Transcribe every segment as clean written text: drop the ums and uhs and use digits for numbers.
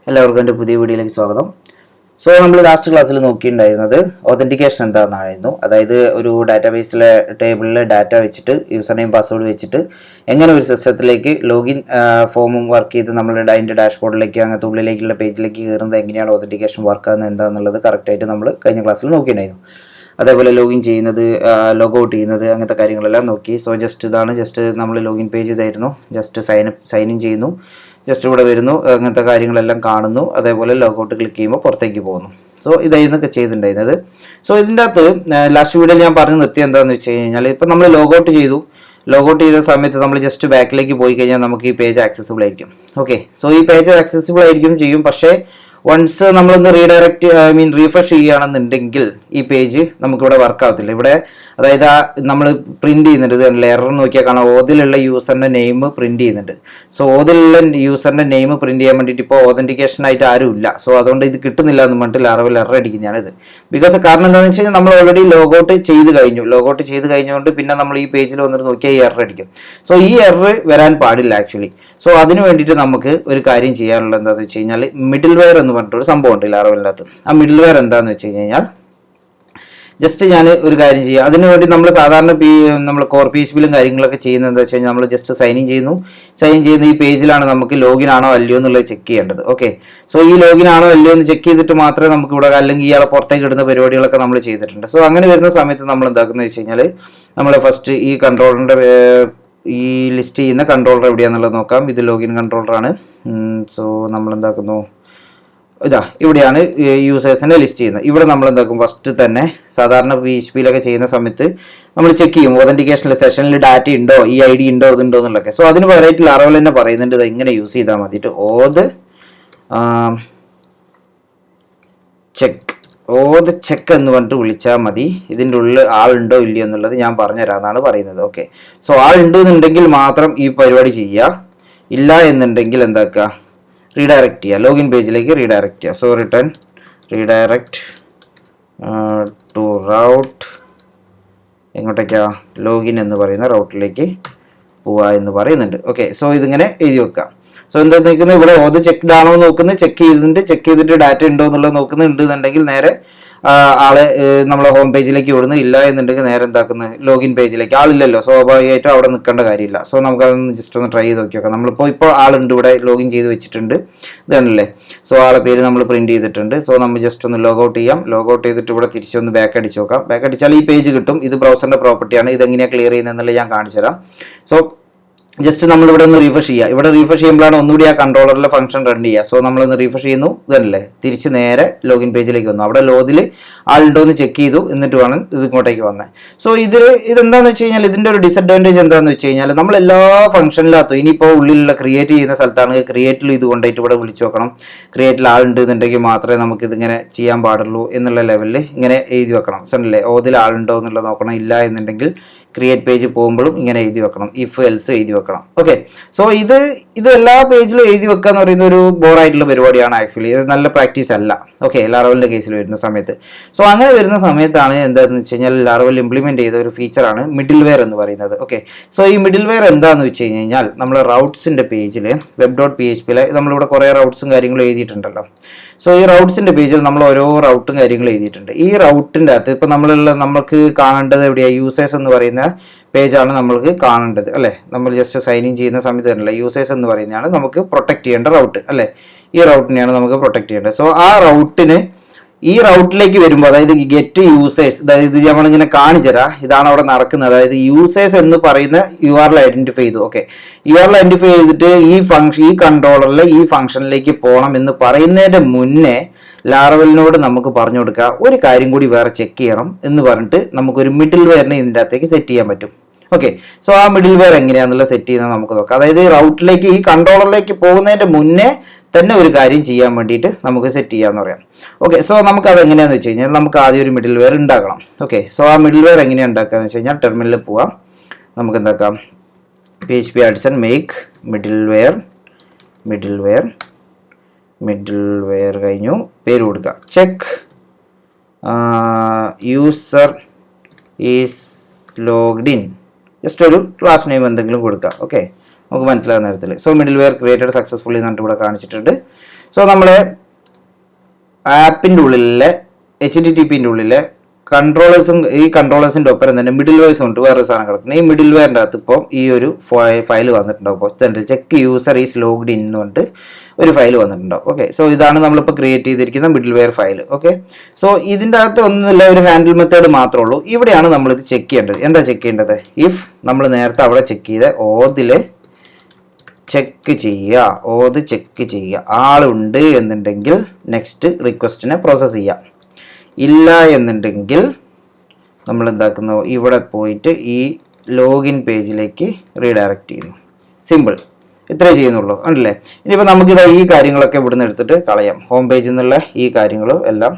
എല്ലാവർക്കും എൻ്റെ പുതിയ വീഡിയോയിലേക്ക് സ്വാഗതം. സോ നമ്മൾ ലാസ്റ്റ് ക്ലാസ്സിൽ നോക്കിയിട്ടുണ്ടായിരുന്നത് ഒതൻറ്റിക്കേഷൻ എന്താണെന്നായിരുന്നു. അതായത് ഒരു ഡാറ്റാബേസിലെ ടേബിളിലെ ഡാറ്റ വെച്ചിട്ട് യൂസർ നെയിം പാസ്വേഡ് വെച്ചിട്ട് എങ്ങനെ ഒരു സിസ്റ്റത്തിലേക്ക് ലോഗിൻ ഫോമും വർക്ക് ചെയ്ത് നമ്മളുടെ അതിൻ്റെ ഡാഷ്ബോർഡിലേക്ക് അങ്ങനത്തെ ഉള്ളിലേക്കുള്ള പേജിലേക്ക് കയറുന്നത് എങ്ങനെയാണ് ഒതൻറ്റിക്കേഷൻ വർക്ക് ആകുന്നത് എന്താണെന്നുള്ളത് കറക്റ്റായിട്ട് നമ്മൾ കഴിഞ്ഞ ക്ലാസ്സിൽ നോക്കിയിട്ടുണ്ടായിരുന്നു. അതേപോലെ ലോഗിൻ ചെയ്യുന്നത്, ലോഗ് ഔട്ട് ചെയ്യുന്നത്, അങ്ങനത്തെ കാര്യങ്ങളെല്ലാം നോക്കി. സോ ജസ്റ്റ് നമ്മൾ ലോഗിൻ പേജ് ഇതായിരുന്നു. ജസ്റ്റ് സൈൻ ഇൻ ചെയ്യുന്നു, ജസ്റ്റ് ഇവിടെ വരുന്നു, അങ്ങനത്തെ കാര്യങ്ങളെല്ലാം കാണുന്നു. അതേപോലെ ലോഗൗട്ട് ക്ലിക്ക് ചെയ്യുമ്പോൾ പുറത്തേക്ക് പോകുന്നു. സോ ഇതായിരുന്നൊക്കെ ചെയ്തിട്ടുണ്ടായിരുന്നത്. സോ ഇതിൻ്റെ അകത്ത് ലാസ്റ്റ് വീഡിയോയിൽ ഞാൻ പറഞ്ഞു നിർത്തി എന്താണെന്ന് വെച്ച് കഴിഞ്ഞാൽ, ഇപ്പം നമ്മൾ ലോഗൗട്ട് ചെയ്ത സമയത്ത് നമ്മൾ ജസ്റ്റ് ബാക്കിലേക്ക് പോയി കഴിഞ്ഞാൽ നമുക്ക് ഈ പേജ് ആക്സസിബിൾ ആയിരിക്കും. ഓക്കെ, സോ ഈ പേജ് ആക്സസിബിൾ ആയിരിക്കും ചെയ്യും. പക്ഷേ വൺസ് നമ്മളൊന്ന് റീഫ്രഷ് ചെയ്യുകയാണെന്നുണ്ടെങ്കിൽ ഈ പേജ് നമുക്കിവിടെ വർക്ക് ആവത്തില്ല. ഇവിടെ അതായത് നമ്മൾ പ്രിന്റ് ചെയ്യുന്നുണ്ട്, ഇത് എറർ നോക്കിയാൽ കാണാം, ഓതിലുള്ള യൂസറിന്റെ നെയിം പ്രിന്റ് ചെയ്യുന്നുണ്ട്. സോ ഓതിലുള്ള യൂസറിന്റെ നെയിം പ്രിന്റ് ചെയ്യാൻ വേണ്ടിയിട്ട് ഇപ്പോൾ ഓതന്റിക്കേഷൻ ആയിട്ട് ആരും ഇല്ല. സോ അതുകൊണ്ട് ഇത് കിട്ടുന്നില്ല എന്ന് പറഞ്ഞിട്ട് ലാറവൽ എറർ അടിക്കുന്നതാണ് ഇത്. ബിക്കോസ് കാരണം എന്താണെന്ന് വെച്ച് കഴിഞ്ഞാൽ നമ്മൾ ഓൾറെഡി ലോഗൗട്ട് ചെയ്ത് കഴിഞ്ഞുകൊണ്ട് പിന്നെ നമ്മൾ ഈ പേജിൽ വന്നിട്ട് നോക്കിയാൽ ഈ എറർ അടിക്കും. സോ ഈ എറർ വരാൻ പാടില്ല ആക്ച്വലി. സോ അതിന് വേണ്ടിയിട്ട് നമുക്ക് ഒരു കാര്യം ചെയ്യാനുള്ളത് എന്താണെന്ന് വെച്ച് കഴിഞ്ഞാൽ, മിഡിൽ വെയർ എന്ന് പറഞ്ഞിട്ടൊരു സംഭവം ഉണ്ട് ലാറവലിൻ്റെ അകത്ത്. ആ മിഡിൽ വെയർ എന്താണെന്ന് വെച്ച് കഴിഞ്ഞാൽ, ജസ്റ്റ് ഞാൻ ഒരു കാര്യം ചെയ്യാം. അതിനുവേണ്ടി നമ്മൾ സാധാരണ നമ്മൾ കോർ PHPയിലും കാര്യങ്ങളൊക്കെ ചെയ്യുന്നത് എന്താ വെച്ച് കഴിഞ്ഞാൽ, നമ്മൾ ജസ്റ്റ് സൈൻ ഇൻ ചെയ്യുന്ന ഈ പേജിലാണ് നമുക്ക് ലോഗിൻ ആണോ അല്ലയോ എന്നുള്ളത് ചെക്ക് ചെയ്യേണ്ടത്. ഓക്കെ, സോ ഈ ലോഗിൻ ആണോ അല്ലയോ എന്ന് ചെക്ക് ചെയ്തിട്ട് മാത്രമേ നമുക്ക് ഇവിടെ, അല്ലെങ്കിൽ ഇയാളെ പുറത്തേക്ക് ഇടുന്ന പരിപാടികളൊക്കെ നമ്മൾ ചെയ്തിട്ടുണ്ട്. സോ അങ്ങനെ വരുന്ന സമയത്ത് നമ്മൾ എന്താക്കുന്നത് വെച്ച് കഴിഞ്ഞാൽ, നമ്മൾ ഫസ്റ്റ് ഈ കൺട്രോളറിൻ്റെ ഈ ലിസ്റ്റ് ചെയ്യുന്ന കൺട്രോളർ എവിടെയാണെന്നുള്ളത് നോക്കാം. ഇത് ലോഗിൻ കൺട്രോളറാണ്. സോ നമ്മൾ എന്താക്കുന്നു, ഇവിടെയാണ് യൂസേഴ്സിനെ ലിസ്റ്റ് ചെയ്യുന്നത്. ഇവിടെ നമ്മൾ എന്താക്കും, ഫസ്റ്റ് തന്നെ സാധാരണ PHPയിലൊക്കെ ചെയ്യുന്ന സമയത്ത് നമ്മൾ ചെക്ക് ചെയ്യും ഒതന്റിക്കേഷനിൽ സെഷനിൽ ഡാറ്റ ഉണ്ടോ, ഈ ID ഉണ്ടോ, ഇതുണ്ടോ എന്നുള്ളതൊക്കെ. സോ അതിന് പകരമായിട്ട് ലാറവൽ തന്നെ പറയുന്നുണ്ട് ഇത് ഇങ്ങനെ യൂസ് ചെയ്താൽ മതിയിട്ട്, ഓത് ചെക്ക് എന്ന് പറഞ്ഞിട്ട് വിളിച്ചാൽ മതി. ഇതിൻ്റെ ഉള്ളിൽ ആളുണ്ടോ ഇല്ലയോ എന്നുള്ളത് ഞാൻ പറഞ്ഞുതരാമെന്നാണ് പറയുന്നത്. ഓക്കെ, സോ ആളുണ്ട് എന്നുണ്ടെങ്കിൽ മാത്രം ഈ പരിപാടി ചെയ്യുക, ഇല്ല എന്നുണ്ടെങ്കിൽ എന്താക്കുക, റീഡയറക്റ്റ് ചെയ്യുക, ലോഗിൻ പേജിലേക്ക് റീഡയറക്റ്റ് ചെയ്യുക. So return redirect to route, എങ്ങോട്ടേക്കാ, ലോഗിൻ എന്ന് പറയുന്ന റൗട്ടിലേക്ക് പോവുക എന്ന് പറയുന്നുണ്ട്. ഓക്കെ, സോ ഇതിങ്ങനെ എഴുതി വെക്കുക. സോ എന്താ നോക്കുന്നത്, ഇവിടെ ഓത് ചെക്ക്ഡ് ആണോ നോക്കുന്നത്, ചെക്ക് ചെയ്തിട്ട് ഡാറ്റ ഉണ്ടോ എന്നുള്ളത് നോക്കുന്നുണ്ട് എന്നുണ്ടെങ്കിൽ നേരെ ആളെ നമ്മളെ ഹോം പേജിലേക്ക് വിടുന്നു. ഇല്ല എന്നുണ്ടെങ്കിൽ നേരെ എന്താക്കുന്നത്, ലോഗിൻ പേജിലേക്ക്. ആളില്ലല്ലോ, സ്വാഭാവികമായിട്ടും അവിടെ നിൽക്കേണ്ട കാര്യമില്ല. സോ നമുക്കതൊന്ന് ജസ്റ്റ് ഒന്ന് ട്രൈ ചെയ്ത് നോക്കിയൊക്കെ. നമ്മളിപ്പോൾ ആളുണ്ട്, ഇവിടെ ലോഗിൻ ചെയ്ത് വെച്ചിട്ടുണ്ട്, ഇതാണല്ലേ. സോ ആളെ പേര് നമ്മൾ പ്രിന്റ് ചെയ്തിട്ടുണ്ട്. സോ നമ്മൾ ജസ്റ്റ് ഒന്ന് ലോഗൗട്ട് ചെയ്യാം. ലോഗൗട്ട് ചെയ്തിട്ട് ഇവിടെ തിരിച്ചൊന്ന് ബാക്ക് അടിച്ച് നോക്കാം. ബാക്ക് അടിച്ചാൽ ഈ പേജ് കിട്ടും. ഇത് ബ്രൗസറിന്റെ പ്രോപ്പർട്ടിയാണ്. ഇതെങ്ങനെയാണ് ക്ലിയർ ചെയ്യുന്നതെന്നുള്ളത് ഞാൻ കാണിച്ചു തരാം. സോ ജസ്റ്റ് നമ്മളിവിടെ ഒന്ന് റീഫ്രഷ് ചെയ്യുക. ഇവിടെ റീഫ്രഷ് ചെയ്യുമ്പോഴാണ് ഒന്നുകൂടി ആ കൺട്രോളറിലെ ഫംഗ്ഷൻ റൺ ചെയ്യുക. സോ നമ്മളൊന്ന് റീഫ്രഷ് ചെയ്യുന്നു, ഇതല്ലേ, തിരിച്ച് നേരെ ലോഗിൻ പേജിലേക്ക് വന്നു. അവിടെ ലോഗിൽ ആളുണ്ടോ എന്ന് ചെക്ക് ചെയ്തു, എന്നിട്ട് വേണം ഇത് ഇങ്ങോട്ടേക്ക് വന്നത്. സോ ഇതെന്താണെന്ന് വെച്ച് കഴിഞ്ഞാൽ, ഇതിൻ്റെ ഒരു ഡിസഡ്വാൻറ്റേജ് എന്താണെന്ന് വെച്ച് കഴിഞ്ഞാൽ, നമ്മൾ എല്ലാ ഫംഗ്ഷനിലാത്തും ഇനിയിപ്പോൾ ഉള്ളിലുള്ള ക്രിയേറ്റ് ചെയ്യുന്ന സ്ഥലത്താണ്, ക്രിയേറ്റിൽ ഇത് കൊണ്ടായിട്ട് ഇവിടെ വിളിച്ചു നോക്കണം, ക്രിയേറ്റിൽ ആളുണ്ട് എന്നുണ്ടെങ്കിൽ മാത്രമേ നമുക്ക് ഇതിങ്ങനെ ചെയ്യാൻ പാടുള്ളൂ എന്നുള്ള ലെവലിൽ ഇങ്ങനെ എഴുതി വെക്കണം. സല്ലേ, ഓതിൽ ആളുണ്ടോ എന്നുള്ളത് നോക്കണം. ഇല്ല എന്നുണ്ടെങ്കിൽ ക്രിയേറ്റ് പേജ് പോകുമ്പോഴും ഇങ്ങനെ എഴുതി വെക്കണം, ഇഫ് എൽസ് എഴുതി വെക്കണം. ഓക്കെ, സോ ഇത് എല്ലാ പേജിലും എഴുതി വെക്കുക എന്ന് പറയുന്ന ഒരു ബോറായിട്ടുള്ള പരിപാടിയാണ് ആക്ച്വലി. ഇത് നല്ല പ്രാക്ടീസ് അല്ല. ഓക്കെ, ലാറവലിൻ്റെ കേസിൽ വരുന്ന സമയത്ത്. സോ അങ്ങനെ വരുന്ന സമയത്താണ് എന്താണെന്ന് വെച്ച് കഴിഞ്ഞാൽ, ലാറവൽ ഇംപ്ലിമെന്റ് ചെയ്ത ഒരു ഫീച്ചറാണ് മിഡിൽ വെയർ എന്ന് പറയുന്നത്. ഓക്കെ, സോ ഈ മിഡിൽ വെയർ എന്താണെന്ന് വെച്ച് കഴിഞ്ഞാൽ, നമ്മൾ റൗട്ട്സിൻ്റെ പേജിൽ web.phpയിൽ നമ്മളിവിടെ കുറേ റൗട്ട്സും കാര്യങ്ങളും എഴുതിയിട്ടുണ്ടല്ലോ. സോ ഈ റൗട്ട്സിൻ്റെ പേജിൽ നമ്മൾ ഓരോ റൗട്ടും കാര്യങ്ങളും എഴുതിയിട്ടുണ്ട്. ഈ റൗട്ടിൻ്റെ അകത്ത് ഇപ്പം നമുക്ക് കാണേണ്ടത് എവിടെയാണ്, യൂസേഴ്സ് എന്ന് പറയുന്ന പേജാണ് നമ്മൾക്ക് കാണേണ്ടത് അല്ലേ. നമ്മൾ ജസ്റ്റ് സൈൻ ഇൻ ചെയ്യുന്ന സമയത്ത് തന്നെ യൂസേഴ്സ് എന്ന് പറയുന്നതാണ് നമുക്ക് പ്രൊട്ടക്ട് ചെയ്യേണ്ട റൗട്ട് അല്ലേ. ഈ റൗട്ടിനെയാണ് നമുക്ക് പ്രൊട്ടക്ട് ചെയ്യേണ്ടത്. സോ ആ റൗട്ടിന് ഈ റൗട്ടിലേക്ക് വരുമ്പോൾ, അതായത് ഗെറ്റ് യൂസേഴ്സ്, അതായത് നമ്മളിങ്ങനെ കാണിച്ചു തരാം, ഇതാണ് അവിടെ നടക്കുന്നത്. അതായത് യൂസേഴ്സ് എന്ന് പറയുന്ന URL ഐഡന്റിഫൈ ചെയ്തു. ഓക്കെ, URL ഐഡന്റിഫൈ ചെയ്തിട്ട് ഈ കൺട്രോളറിൽ ഈ ഫംഗ്ഷനിലേക്ക് പോകണം എന്ന് പറയുന്നതിന്റെ മുന്നേ ലാറവലിനോട് നമുക്ക് പറഞ്ഞു കൊടുക്കുക, ഒരു കാര്യം കൂടി വേറെ ചെക്ക് ചെയ്യണം എന്ന് പറഞ്ഞിട്ട് നമുക്കൊരു മിഡിൽ വെയറിനെ ഇതിൻ്റെ അകത്തേക്ക് സെറ്റ് ചെയ്യാൻ പറ്റും. ഓക്കെ, സോ ആ മിഡിൽ വെയർ എങ്ങനെയാണെന്നുള്ള സെറ്റ് ചെയ്യുന്നത് നമുക്ക് നോക്കാം. അതായത് റൗട്ടിലേക്ക്, ഈ കൺട്രോളറിലേക്ക് പോകുന്നതിന്റെ മുന്നേ തന്നെ ഒരു കാര്യം ചെയ്യാൻ വേണ്ടിയിട്ട് നമുക്ക് സെറ്റ് ചെയ്യാമെന്ന് പറയാം. ഓക്കെ, സോ നമുക്ക് അത് എങ്ങനെയാണെന്ന് വെച്ച് കഴിഞ്ഞാൽ, നമുക്ക് ആദ്യം ഒരു മിഡിൽ വെയർ ഉണ്ടാക്കണം. ഓക്കെ, സോ ആ മിഡിൽ വെയർ എങ്ങനെയാണ് ഉണ്ടാക്കുകയെന്ന് വെച്ച് കഴിഞ്ഞാൽ, ടെർമിനലിൽ പോവാം. നമുക്ക് എന്താക്കാം, PHP artisan make middleware കഴിഞ്ഞു, പേര് കൊടുക്കുക, check user is logged in, just ഒരു ക്ലാസ് നെയിം എന്തെങ്കിലും കൊടുക്കുക. ഓക്കെ, നമുക്ക് മനസ്സിലാകുന്ന തരത്തിൽ. So middleware created successfully എന്നിട്ട് ഇവിടെ കാണിച്ചിട്ടുണ്ട്. സോ നമ്മുടെ ആപ്പിൻ്റെ ഉള്ളിലെ HTTPൻ്റെ ഉള്ളിലെ കൺട്രോളേഴ്സും ഈ കൺട്രോളേഴ്സിൻ്റെ ഒപ്പം തന്നെ മിഡിൽ വെയർസും ഉണ്ട്, വേറൊരു സാധനം കിടക്കുന്നത്. ഈ മിഡിൽ വെയറിൻ്റെ അകത്ത് ഇപ്പോൾ ഈ ഒരു ഫയൽ വന്നിട്ടുണ്ടാവും. അപ്പോൾ check user is logged in എന്ന് പറഞ്ഞിട്ട് ഒരു ഫയൽ വന്നിട്ടുണ്ടാവും. ഓക്കെ, സോ ഇതാണ് നമ്മളിപ്പോൾ ക്രിയേറ്റ് ചെയ്തിരിക്കുന്ന middleware file. Okay, so ഇതിൻ്റെ അകത്ത് ഒന്നുമില്ല, ഒരു ഹാൻഡിൽ മെത്തേഡ് മാത്രമേ ഉള്ളൂ. ഇവിടെയാണ് നമ്മളിത് ചെക്ക് ചെയ്യേണ്ടത്. എന്താ ചെക്ക് ചെയ്യേണ്ടത്? ഇഫ് നമ്മൾ നേരത്തെ അവിടെ ചെക്ക് ചെയ്ത ഓതിൽ ചെക്ക് ചെയ്യുക, ആളുണ്ട് എന്നുണ്ടെങ്കിൽ നെക്സ്റ്റ് റിക്വസ്റ്റിനെ പ്രോസസ്സ് ചെയ്യുക. ഇല്ല എന്നുണ്ടെങ്കിൽ നമ്മൾ എന്താക്കുന്നു, ഇവിടെ പോയിട്ട് ഈ ലോഗിൻ പേജിലേക്ക് റീഡയറക്റ്റ് ചെയ്യുന്നു. സിമ്പിൾ, ഇത്രേ ചെയ്യുന്നുള്ളൂ അല്ലേ. ഇനിയിപ്പോൾ നമുക്കിത് ഈ കാര്യങ്ങളൊക്കെ ഇവിടുന്ന് എടുത്തിട്ട് കളയാം. ഹോം പേജിൽ നിന്നുള്ള ഈ കാര്യങ്ങൾ എല്ലാം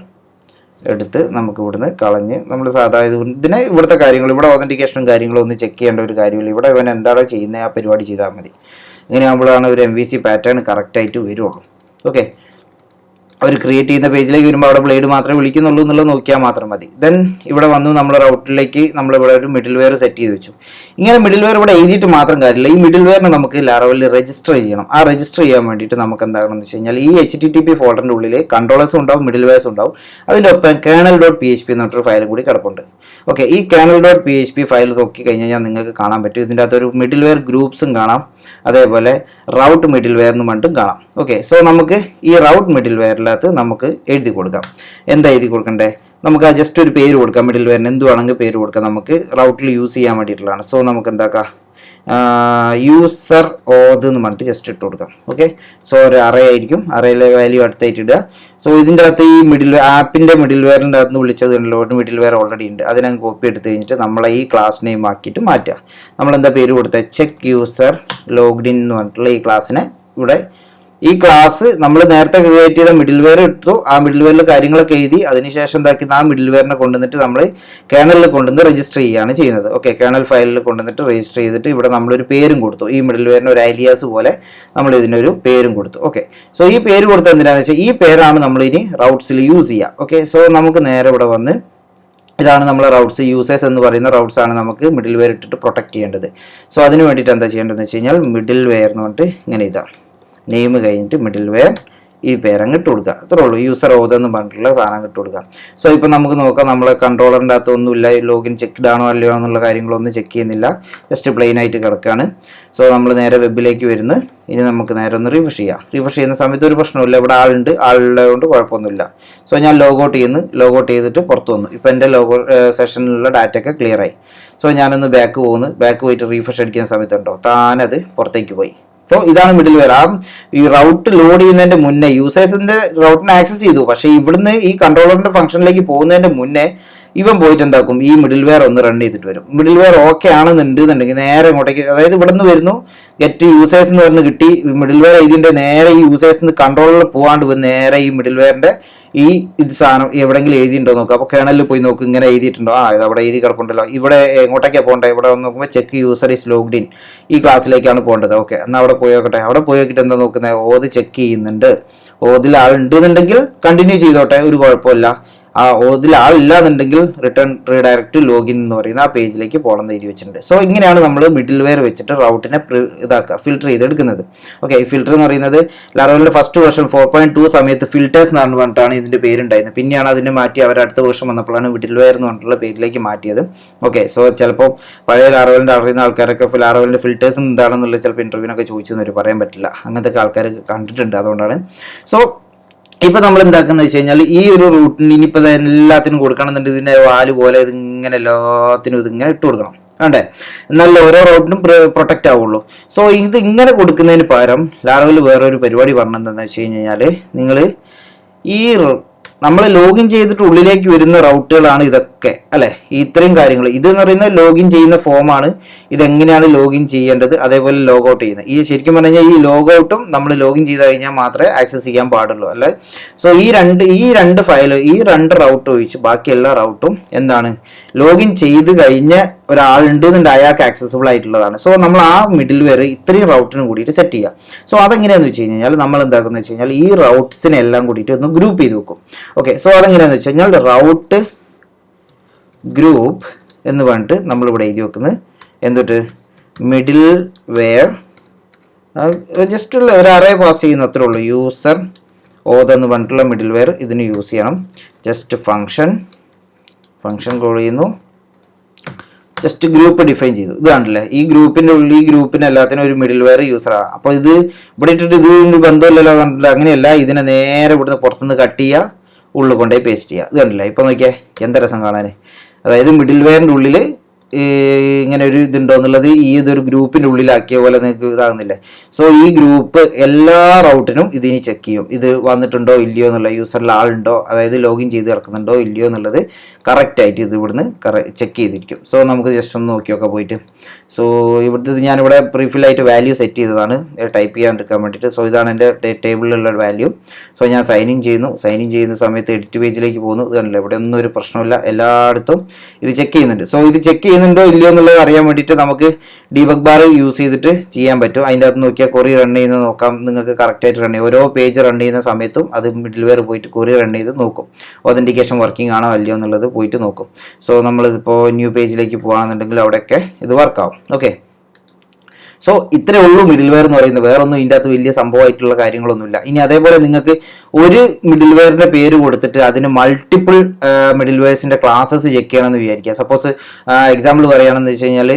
എടുത്ത് നമുക്ക് ഇവിടുന്ന് കളഞ്ഞ് നമ്മൾ സാധാരണ ഇതിനെ ഇവിടുത്തെ കാര്യങ്ങൾ, ഇവിടെ ഒതൻറ്റിക്കേഷനും കാര്യങ്ങളും ഒന്നും ചെക്ക് ചെയ്യേണ്ട ഒരു കാര്യമില്ല. ഇവിടെ ഇവൻ എന്താണോ ചെയ്യുന്നത് ആ പരിപാടി ചെയ്താൽ മതി. ഇങ്ങനെയാകുമ്പോഴാണ് ഒരു MVC പാറ്റേൺ കറക്റ്റായിട്ട് വരുള്ളൂ. ഓക്കെ, അവർ ക്രിയേറ്റ് ചെയ്യുന്ന പേജിലേക്ക് വരുമ്പോൾ അവിടെ ബ്ലേഡ് മാത്രമേ വിളിക്കുന്നുള്ളൂ എന്നുള്ളത് നോക്കിയാൽ മാത്രം മതി. ദെൻ ഇവിടെ വന്നു നമ്മൾ റൗട്ടിലേക്ക് നമ്മളിവിടെ ഒരു മിഡിൽ വെയർ സെറ്റ് ചെയ്ത് വെച്ചു. ഇങ്ങനെ മിഡിൽ വെയർ ഇവിടെ എഴുതിയിട്ട് മാത്രം കാര്യമില്ല. ഈ മിഡിൽ വെയറിനെ നമുക്ക് ലാറവലിൽ രജിസ്റ്റർ ചെയ്യണം. ആ രജിസ്റ്റർ ചെയ്യാൻ വേണ്ടിയിട്ട് നമുക്ക് എന്താകണമെന്ന് വെച്ച് കഴിഞ്ഞാൽ ഈ HTTP ഫോൾഡറിൻ്റെ ഉള്ളിൽ കൺട്രോളേഴ്സും ഉണ്ടാവും, മിഡിൽ വെയർസും ഉണ്ടാവും. അതിൻ്റെ ഒപ്പം kernel.php എന്ന് പറഞ്ഞൊരു ഫയലും കൂടി കിടപ്പുണ്ട്. ഓക്കെ, ഈ kernel.php ഫയൽ നോക്കി കഴിഞ്ഞാൽ നിങ്ങൾക്ക് കാണാൻ പറ്റും. ഇതിൻ്റെ അകത്തൊരു മിഡിൽ വെയർ ഗ്രൂപ്പ്സും കാണാം, അതേപോലെ റൗട്ട് മിഡിൽ വെയർ എന്ന് പറഞ്ഞിട്ടും കാണാം. ഓക്കെ, സോ നമുക്ക് ഈ റൗട്ട് മിഡിൽ വെയറിനകത്ത് നമുക്ക് എഴുതി കൊടുക്കാം. എന്താ എഴുതി കൊടുക്കണ്ടേ? നമുക്ക് ജസ്റ്റ് ഒരു പേര് കൊടുക്കാം. മിഡിൽ വെയറിന് എന്തുവാണെങ്കിൽ പേര് കൊടുക്കാം. നമുക്ക് റൗട്ടിൽ യൂസ് ചെയ്യാൻ വേണ്ടിയിട്ടുള്ളതാണ്. സോ നമുക്ക് എന്താക്കാം, യൂസർ ഓത് എന്ന് പറഞ്ഞിട്ട് ജസ്റ്റ് ഇട്ട് കൊടുക്കാം. ഓക്കെ, സോ ഒരു അറേ ആയിരിക്കും, അറേയിലെ വാല്യൂ അടുത്തായിട്ട് ഇടുക. സോ ഇതിൻ്റെ അകത്ത് ഈ ആപ്പിൻ്റെ മിഡിൽ വെയറിൻ്റെ അകത്ത് വിളിച്ചത് ഉണ്ടല്ലോ, ഒരു മിഡിൽ വെയർ ഓൾറെഡി ഉണ്ട്. അതിനെ കോപ്പി എടുത്ത് കഴിഞ്ഞിട്ട് നമ്മളെ ഈ ക്ലാസ് നെയിം ആക്കിയിട്ട് മാറ്റുക. നമ്മളെന്താ പേര് കൊടുത്തത്? ചെക്ക് യൂസർ ലോഗ്ഡ് ഇൻ എന്ന് പറഞ്ഞിട്ടുള്ള ഈ ക്ലാസ്സിനെ ഇവിടെ ഈ ക്ലാസ് നമ്മൾ നേരത്തെ ക്രിയേറ്റ് ചെയ്ത മിഡിൽ വെയർ ഇട്ടു. ആ മിഡിൽ വെയറിൽ കാര്യങ്ങളൊക്കെ എഴുതി അതിനുശേഷം എന്താക്കി ആ മിഡിൽ വെയറിനെ കൊണ്ടുവന്നിട്ട് നമ്മൾ കേണലിൽ കൊണ്ടുവന്ന് രജിസ്റ്റർ ചെയ്യുകയാണ് ചെയ്യുന്നത്. ഓക്കെ, കേണൽ ഫയലിൽ കൊണ്ടുവന്നിട്ട് രജിസ്റ്റർ ചെയ്തിട്ട് ഇവിടെ നമ്മളൊരു പേരും കൊടുത്തു. ഈ മിഡിൽ വെയറിന് ഒരു അലിയാസ് പോലെ നമ്മൾ ഇതിനൊരു പേരും കൊടുത്തു. ഓക്കെ, സോ ഈ പേര് കൊടുത്തത് എന്തിനാണെന്ന് വെച്ചാൽ ഈ പേരാണ് നമ്മൾ ഇനി റൗട്ട്സിൽ യൂസ് ചെയ്യുക. ഓക്കെ, സോ നമുക്ക് നേരെ ഇവിടെ വന്ന് ഇതാണ് നമ്മളെ റൗട്ട്സ്, യൂസേഴ്സ് എന്ന് പറയുന്ന റൗട്ട്സ് ആണ് നമുക്ക് മിഡിൽ വെയർ ഇട്ടിട്ട് പ്രൊട്ടക്ട് ചെയ്യേണ്ടത്. സോ അതിന് വേണ്ടിയിട്ട് എന്താ ചെയ്യേണ്ടതെന്ന് വെച്ച് കഴിഞ്ഞാൽ മിഡിൽ വെയർ എന്ന് പറഞ്ഞിട്ട് ഇങ്ങനെ ഇതാ നെയിം കഴിഞ്ഞിട്ട് മിഡിൽ വെയർ ഈ പേരങ്ങ് ഇട്ട് കൊടുക്കുക. അത്രേ ഉള്ളൂ. യൂസർ ഓതെന്ന് പറഞ്ഞിട്ടുള്ള സാധനം ഇട്ട് കൊടുക്കുക. സോ ഇപ്പോൾ നമുക്ക് നോക്കാം, നമ്മളെ കൺട്രോളറിൻ്റെ അകത്ത് ഒന്നുമില്ല, ലോഗിൻ ചെക്ക്ഡ് ആണോ അല്ലയോ എന്നുള്ള കാര്യങ്ങളൊന്നും ചെക്ക് ചെയ്യുന്നില്ല, ജസ്റ്റ് പ്ലെയിൻ ആയിട്ട് കിടക്കുകയാണ്. സോ നമ്മൾ നേരെ വെബിലേക്ക് വരുന്നു. ഇനി നമുക്ക് നേരെ ഒന്ന് റിഫ്രഷ് ചെയ്യാം. റിഫ്രഷ് ചെയ്യുന്ന സമയത്ത് ഒരു പ്രശ്നമില്ല, ഇവിടെ ആളുണ്ട്, ആളുള്ളത് കൊണ്ട് കുഴപ്പമൊന്നുമില്ല. സോ ഞാൻ ലോഗൗട്ട് ചെയ്തിട്ട് പുറത്ത് വന്നു. ഇപ്പോൾ എൻ്റെ സെഷനിലുള്ള ഡാറ്റയൊക്കെ ക്ലിയർ ആയി. സോ ഞാനൊന്ന് ബാക്ക് പോയിട്ട് റീഫ്രഷ് അടിക്കുന്ന സമയത്തുണ്ടോ താനത് പുറത്തേക്ക് പോയി. സോ ഇതാണ് മിഡിൽ വെയർ. ഈ റൗട്ട് ലോഡ് ചെയ്യുന്നതിന്റെ മുന്നേ യൂസേഴ്സിന്റെ റൗട്ടിനെ ആക്സസ് ചെയ്തു, പക്ഷേ ഇവിടുന്ന് ഈ കൺട്രോളറിന്റെ ഫംഗ്ഷനിലേക്ക് പോകുന്നതിന്റെ മുന്നേ ഇവൻ പോയിട്ട് എന്താക്കും, ഈ മിഡിൽ വെയർ ഒന്ന് റൺ ചെയ്തിട്ട് വരും. മിഡിൽ വെയർ ഓക്കെ ആണെന്നുണ്ടെന്നുണ്ടെങ്കിൽ നേരെ ഇങ്ങോട്ടേക്ക്, അതായത് ഇവിടെ നിന്ന് വരുന്നു ഗെറ്റ് യൂസേഴ്സ് എന്ന് പറഞ്ഞ് കിട്ടി, മിഡിൽ വെയർ ഇതിന്റെ നേരെ ഈ യൂസേഴ്സിന് കൺട്രോളിൽ പോകാണ്ട് പോയി നേരെ ഈ മിഡിൽ വെയറിന്റെ ഈ ഇത് സാധനം എവിടെയെങ്കിലും എഴുതിയിട്ടുണ്ടോ നോക്കുക. അപ്പോൾ കേണലിൽ പോയി നോക്കും, ഇങ്ങനെ എഴുതിയിട്ടുണ്ടോ, ഇത് അവിടെ എഴുതി കിടപ്പുണ്ടല്ലോ. ഇവിടെ എങ്ങോട്ടേക്കാണ് പോകേണ്ടത്? ഇവിടെ വന്ന് നോക്കുമ്പോൾ check user is logged in ഈ ക്ലാസ്സിലേക്കാണ് പോകേണ്ടത്. ഓക്കെ, എന്നാൽ അവിടെ പോയി നോക്കട്ടെ. അവിടെ പോയി നോക്കിയിട്ട് എന്താ നോക്കുന്നത്? ഓത് ചെക്ക് ചെയ്യുന്നുണ്ട്. ഓതിൽ ആളുണ്ടെന്നുണ്ടെങ്കിൽ കണ്ടിന്യൂ ചെയ്തോട്ടെ, ഒരു കുഴപ്പമില്ല. ആ ഓതിൽ ആളില്ലാന്നുണ്ടെങ്കിൽ റിട്ടേൺ റീഡയറക്റ്റ് ലോഗിൻ എന്ന് പറയുന്ന ആ പേജിലേക്ക് പോകണമെന്ന് എഴുതി വെച്ചിട്ടുണ്ട്. സോ ഇങ്ങനെയാണ് നമ്മൾ മിഡിൽ വെയർ വെച്ചിട്ട് റൗട്ടിനെ ഫിൽട്ടർ ചെയ്തെടുക്കുന്നത്. ഓക്കെ, ഈ ഫിൽട്ടർ എന്ന് പറയുന്നത് ലാറവലിന്റെ ഫസ്റ്റ് വേർഷൻ 4.2 സമയത്ത് ഫിൽറ്റേഴ്സ് എന്ന് പറഞ്ഞിട്ടാണ് ഇതിന്റെ പേരുണ്ടായിരുന്നത്. പിന്നെയാണ് അതിനെ മാറ്റി അവർ അടുത്ത വേർഷൻ വന്നപ്പോഴാണ് മിഡിൽ വെയർ എന്ന് പറഞ്ഞിട്ടുള്ള പേജിലേക്ക് മാറ്റിയത്. ഓക്കെ, സോ ചിലപ്പോൾ പഴയ ലാറവലിന്റെ അറിയുന്ന ആൾക്കാരൊക്കെ ലാറവലിന്റെ ഫിൽറ്റേഴ്സ് എന്താണെന്നുള്ളത് ചിലപ്പോൾ ഇന്റർവ്യൂവിനൊക്കെ ചോദിച്ചെന്ന് പറയാൻ പറ്റില്ല. അങ്ങനത്തെ ആൾക്കാർ കണ്ടിട്ടുണ്ട്, അതുകൊണ്ടാണ്. സോ ഇപ്പൊ നമ്മൾ എന്താക്കുന്ന വെച്ച് കഴിഞ്ഞാൽ ഈ ഒരു റൂട്ടിന് ഇനിയിപ്പോ എല്ലാത്തിനും കൊടുക്കണമെന്നുണ്ട്, ഇതിന്റെ വാല് പോലെ ഇതിങ്ങനെ എല്ലാത്തിനും ഇതിങ്ങനെ ഇട്ട് കൊടുക്കണം, വേണ്ടേ? എന്നാലും ഓരോ റൂട്ടിനും പ്രൊട്ടക്റ്റ് ആവുള്ളൂ. സോ ഇത് ഇങ്ങനെ കൊടുക്കുന്നതിന് പകരം ലാറവൽ വേറൊരു പരിപാടി പറഞ്ഞതെന്താണെന്ന് വെച്ച് കഴിഞ്ഞാൽ നിങ്ങൾ ഈ നമ്മൾ ലോഗിൻ ചെയ്തിട്ട് ഉള്ളിലേക്ക് വരുന്ന റൗട്ടുകളാണ് ഇതൊക്കെ, അല്ലെ? ഇത്രയും കാര്യങ്ങൾ ഇതെന്ന് പറയുന്നത് ലോഗിൻ ചെയ്യുന്ന ഫോമാണ്. ഇതെങ്ങനെയാണ് ലോഗിൻ ചെയ്യേണ്ടത്, അതേപോലെ ലോഗൗട്ട് ചെയ്യുന്നത്. ഈ ശരിക്കും പറഞ്ഞു കഴിഞ്ഞാൽ ഈ ലോഗൗട്ടും നമ്മൾ ലോഗിൻ ചെയ്ത് കഴിഞ്ഞാൽ മാത്രമേ ആക്സസ് ചെയ്യാൻ പാടുള്ളൂ, അല്ലെ? സോ ഈ രണ്ട് ഫയൽ, ഈ രണ്ട് റൗട്ട് ഒഴിച്ച് ബാക്കി എല്ലാ റൗട്ടും എന്താണ്, ലോഗിൻ ചെയ്ത് കഴിഞ്ഞ ഒരാളുണ്ടെന്നുണ്ട് അയാൾക്ക് ആക്സസിബിൾ ആയിട്ടുള്ളതാണ്. സോ നമ്മൾ ആ മിഡിൽ വെയർ ഇത്രയും റൗട്ടിന് കൂടിയിട്ട് സെറ്റ് ചെയ്യുക. സോ അതെങ്ങനെയാണെന്ന് വെച്ച് കഴിഞ്ഞാൽ നമ്മൾ എന്താക്കുന്നത് വെച്ച് കഴിഞ്ഞാൽ ഈ റൗട്ട്സിനെ എല്ലാം കൂടിയിട്ട് ഒന്ന് ഗ്രൂപ്പ് ചെയ്ത് വെക്കും. ഓക്കെ, സോ അതെങ്ങനെയാണെന്ന് വെച്ച് കഴിഞ്ഞാൽ റൗട്ട് ഗ്രൂപ്പ് എന്ന് പറഞ്ഞിട്ട് നമ്മളിവിടെ എഴുതി വെക്കുന്നത് എന്തൊട്ട് മിഡിൽ വെയർ ജസ്റ്റ് ഒരു അറേ പാസ് ചെയ്യുന്ന അത്രേ ഉള്ളൂ. യൂസർ ഓത് എന്ന് പറഞ്ഞിട്ടുള്ള മിഡിൽ വെയർ ഇതിന് യൂസ് ചെയ്യണം. ജസ്റ്റ് ഫംഗ്ഷൻ കോൾ ചെയ്യുന്നു, ജസ്റ്റ് ഗ്രൂപ്പ് ഡിഫൈൻ ചെയ്തു. ഇതാണല്ലേ ഈ ഗ്രൂപ്പിൻ്റെ ഉള്ളിൽ ഈ ഗ്രൂപ്പിന് എല്ലാത്തിനും ഒരു മിഡിൽ വെയർ യൂസറാണ്. അപ്പോൾ ഇത് ഇവിടെ ഇട്ടിട്ട് ഇത് ബന്ധമില്ലല്ലോ കണ്ടില്ല, അങ്ങനെയല്ല. ഇതിനെ നേരെ ഇവിടുന്ന് പുറത്തുനിന്ന് കട്ട് ചെയ്യുക, ഉള്ളിൽ കൊണ്ടുപോയി പേസ്റ്റ് ചെയ്യുക. ഇത് കണ്ടില്ല. ഇപ്പോൾ നോക്കിയാൽ എന്താ രസം കാണാൻ. അതായത് മിഡിൽ വെയറിൻ്റെ ഉള്ളിൽ ഇങ്ങനെ ഒരു ഇതുണ്ടോ എന്നുള്ളത് ഈ ഇതൊരു ഗ്രൂപ്പിൻ്റെ ഉള്ളിലാക്കിയ പോലെ നിങ്ങൾക്ക് ഇതാകുന്നില്ലേ. സോ ഈ ഗ്രൂപ്പ് എല്ലാ റൗട്ടിനും ഇതിനി ചെക്ക് ചെയ്യും, ഇത് വന്നിട്ടുണ്ടോ ഇല്ലയോ എന്നുള്ള, യൂസറിൽ ആളുണ്ടോ, അതായത് ലോഗിൻ ചെയ്ത് കിടക്കുന്നുണ്ടോ ഇല്ലയോ എന്നുള്ളത് കറക്റ്റായിട്ട് ഇത് ഇവിടുന്ന് ചെക്ക് ചെയ്തിരിക്കും. സോ നമുക്ക് ജസ്റ്റ് ഒന്ന് നോക്കിയൊക്കെ പോയിട്ട്. സോ ഇവിടുത്തെ ഞാനിവിടെ പ്രീഫില്ലായിട്ട് വാല്യൂ സെറ്റ് ചെയ്തതാണ് ടൈപ്പ് ചെയ്യാണ്ടിരിക്കാൻ വേണ്ടിയിട്ട്. സോ ഇതാണ് എൻ്റെ ടേബിളിലുള്ള വാല്യൂ. സോ ഞാൻ സൈൻ ഇൻ ചെയ്യുന്ന സമയത്ത് എഡിറ്റ് പേജിലേക്ക് പോകുന്നു. ഇത് കണ്ടില്ല, ഇവിടെ ഒന്നും ഒരു പ്രശ്നമില്ല, എല്ലായിടത്തും ഇത് ചെക്ക് ചെയ്യുന്നുണ്ട്. സോ ഇത് ചെക്ക് ചെയ്യുന്നുണ്ടോ ഇല്ലയോ എന്നുള്ളത് അറിയാൻ വേണ്ടിയിട്ട് നമുക്ക് ഡീബഗ് ബാർ യൂസ് ചെയ്തിട്ട് ചെയ്യാൻ പറ്റും. അതിൻ്റെ അകത്ത് നോക്കിയാൽ കൊറി റൺ ചെയ്യുന്നത് നോക്കാം, നിങ്ങൾക്ക് കറക്റ്റായിട്ട് റൺ ചെയ്യും. ഓരോ പേജ് റൺ ചെയ്യുന്ന സമയത്തും അത് മിഡിൽ വെയർ പോയിട്ട് കൊറി റൺ ചെയ്ത് നോക്കും, ഒതൻറ്റിക്കേഷൻ വർക്കിംഗ് ആണോ അല്ലയോ എന്നുള്ളത് പോയിട്ട് നോക്കും. സോ നമ്മളിപ്പോൾ ന്യൂ പേജിലേക്ക് പോകുകയാണെന്നുണ്ടെങ്കിൽ അവിടെയൊക്കെ ഇത് വർക്കാവും. ഓക്കെ, സോ ഇത്രേ ഉള്ളൂ മിഡിൽ വെയർ എന്ന് പറയുന്നത്. വേറെ ഒന്നും ഇതിൻ്റെ അകത്ത് വലിയ സംഭവമായിട്ടുള്ള കാര്യങ്ങളൊന്നുമില്ല. ഇനി അതേപോലെ നിങ്ങൾക്ക് ഒരു മിഡിൽ വെയറിന്റെ പേര് കൊടുത്തിട്ട് അതിന് മൾട്ടിപ്പിൾ മിഡിൽ വെയർസിന്റെ ക്ലാസ്സസ് ചെക്ക് ചെയ്യണമെന്ന് വിചാരിക്കുക. സപ്പോസ് എക്സാമ്പിൾ പറയുകയാണെന്ന് വെച്ച് കഴിഞ്ഞാൽ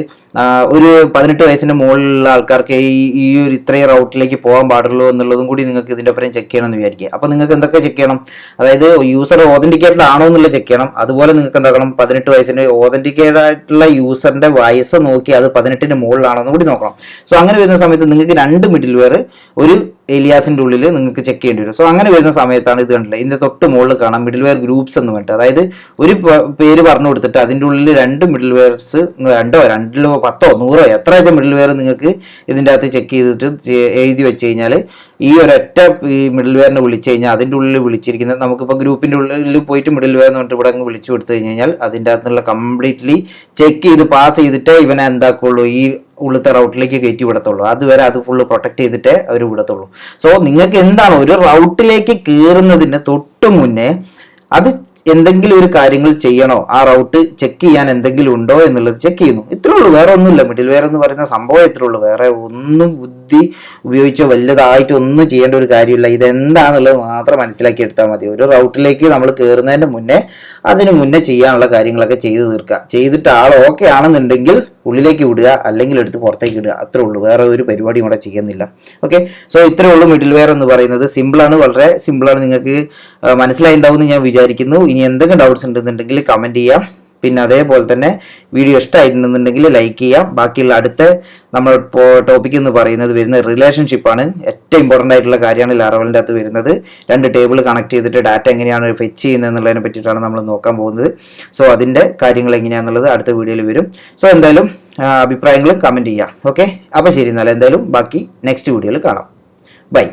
ഒരു 18 വയസ്സിന്റെ മുകളിലുള്ള ആൾക്കാർക്ക് ഈ ഒരു ഇത്രയും റൗട്ടിലേക്ക് പോകാൻ പാടുള്ളൂ എന്നുള്ളതും കൂടി നിങ്ങൾക്ക് ഇതിൻ്റെ ഒപ്പം ചെക്ക് ചെയ്യണമെന്ന് വിചാരിക്കുക. അപ്പോൾ നിങ്ങൾക്ക് എന്തൊക്കെ ചെക്ക് ചെയ്യണം, അതായത് യൂസർ ഓതന്റിക്കേറ്റഡ് ആണോ എന്നുള്ളത് ചെക്ക് ചെയ്യണം. അതുപോലെ നിങ്ങൾക്ക് എന്താക്കണം, 18 വയസ്സിന്റെ ഓതന്റിക്കേറ്റഡ് ആയിട്ടുള്ള യൂസറിന്റെ വയസ്സ് നോക്കി അത് 18ന് മുകളിലാണോ എന്ന് കൂടി നോക്കണം. സോ അങ്ങനെ വരുന്ന സമയത്ത് നിങ്ങൾക്ക് 2 മിഡിൽ വെയർ ഒരു ഏലിയാസിൻ്റെ ഉള്ളിൽ നിങ്ങൾക്ക് ചെക്ക് ചെയ്യേണ്ടി വരും. സോ അങ്ങനെ വരുന്ന സമയത്താണ് ഇത് കണ്ടില്ല, ഇതിൻ്റെ തൊട്ട് മുകളിൽ കാണാം മിഡിൽ വെയർ ഗ്രൂപ്പ്സ് എന്ന് പറഞ്ഞിട്ട്. അതായത് ഒരു പേര് പറഞ്ഞു കൊടുത്തിട്ട് അതിൻ്റെ ഉള്ളിൽ 2 മിഡിൽ വെയർസ്, 2, 2, 10, 100 എത്രയാച്ച മിഡിൽ വെയർ നിങ്ങൾക്ക് ഇതിൻ്റെ അകത്ത് ചെക്ക് ചെയ്തിട്ട് എഴുതി വെച്ച് കഴിഞ്ഞാൽ ഈ ഒരൊറ്റ ഈ മിഡിൽ വെയറിനെ വിളിച്ചു കഴിഞ്ഞാൽ അതിൻ്റെ ഉള്ളിൽ വിളിച്ചിരിക്കുന്നത്, നമുക്കിപ്പോൾ ഗ്രൂപ്പിൻ്റെ ഉള്ളിൽ പോയിട്ട് മിഡിൽ വെയർ എന്ന് പറഞ്ഞിട്ട് ഇവിടെ അങ്ങ് വിളിച്ചു കൊടുത്തു കഴിഞ്ഞാൽ അതിൻ്റെ അകത്തുള്ള കംപ്ലീറ്റ്ലി ചെക്ക് ചെയ്ത് പാസ് ചെയ്തിട്ടേ ഇവനെ എന്താക്കുള്ളൂ, ഈ ഉള്ളത്തെ റൗട്ടിലേക്ക് കയറ്റി വിടത്തുള്ളൂ. അതുവരെ അത് ഫുള്ള് പ്രൊട്ടക്ട് ചെയ്തിട്ടേ അവർ വിടത്തുള്ളൂ. സോ നിങ്ങൾക്ക് എന്താണ് ഒരു റൗട്ടിലേക്ക് കയറുന്നതിന് തൊട്ട് മുന്നേ അത് എന്തെങ്കിലും ഒരു കാര്യങ്ങൾ ചെയ്യണോ, ആ റൗട്ട് ചെക്ക് ചെയ്യാൻ എന്തെങ്കിലും ഉണ്ടോ എന്നുള്ളത് ചെക്ക് ചെയ്യുന്നു. ഇത്രേ ഉള്ളൂ, വേറെ ഒന്നുമില്ല. മിഡിൽ വെയർ എന്ന് പറയുന്ന സംഭവം ഇത്രേ ഉള്ളൂ. വേറെ ഒന്നും ബുദ്ധി ഉപയോഗിച്ചോ വലുതായിട്ട് ഒന്നും ചെയ്യേണ്ട ഒരു കാര്യമില്ല. ഇതെന്താണെന്നുള്ളത് മാത്രം മനസ്സിലാക്കി എടുത്താൽ മതി. ഒരു റൗട്ടിലേക്ക് നമ്മൾ കയറുന്നതിന് മുന്നേ അതിന് മുന്നേ ചെയ്യാനുള്ള കാര്യങ്ങളൊക്കെ ചെയ്ത് തീർക്കുക. ചെയ്തിട്ട് ആൾ ഓക്കെ ആണെന്നുണ്ടെങ്കിൽ ഉള്ളിലേക്ക് വിടുക, അല്ലെങ്കിൽ എടുത്ത് പുറത്തേക്ക് ഇടുക. അത്രേ ഉള്ളൂ, വേറെ ഒരു പരിപാടിയും ഇവിടെ ചെയ്യുന്നില്ല. ഓക്കെ, സോ ഇത്രേ ഉള്ളൂ മിഡിൽ വെയർ എന്ന് പറയുന്നത്. സിമ്പിളാണ്, വളരെ സിമ്പിളാണ്. നിങ്ങൾക്ക് മനസ്സിലായിട്ടുണ്ടാവും എന്ന് ഞാൻ വിചാരിക്കുന്നു. ഇനി എന്തെങ്കിലും ഡൗട്ട്സ് ഉണ്ടെന്നുണ്ടെങ്കിൽ കമൻറ്റ് ചെയ്യാം. പിന്നെ അതേപോലെ തന്നെ വീഡിയോ ഇഷ്ടമായിട്ടുണ്ടെന്നുണ്ടെങ്കിൽ ലൈക്ക് ചെയ്യാം. ബാക്കിയുള്ള അടുത്ത നമ്മൾ ഇപ്പോൾ ടോപ്പിക് എന്ന് പറയുന്നത് വരുന്നത് റിലേഷൻഷിപ്പാണ്. ഏറ്റവും ഇമ്പോർട്ടൻ്റ് ആയിട്ടുള്ള കാര്യമാണ് ലാറവലിൻ്റെ അകത്ത് വരുന്നത്. 2 ടേബിൾ കണക്ട് ചെയ്തിട്ട് ഡാറ്റ എങ്ങനെയാണ് ഫെച്ച് ചെയ്യുന്നത് എന്നുള്ളതിനെ പറ്റിയിട്ടാണ് നമ്മൾ നോക്കാൻ പോകുന്നത്. സോ അതിൻ്റെ കാര്യങ്ങൾ എങ്ങനെയാണെന്നുള്ളത് അടുത്ത വീഡിയോയിൽ വരും. സോ എന്തായാലും അഭിപ്രായങ്ങൾ കമൻറ്റ് ചെയ്യാം. ഓക്കെ, അപ്പോൾ ശരി, എന്നാൽ എന്തായാലും ബാക്കി നെക്സ്റ്റ് വീഡിയോയിൽ കാണാം. ബൈ.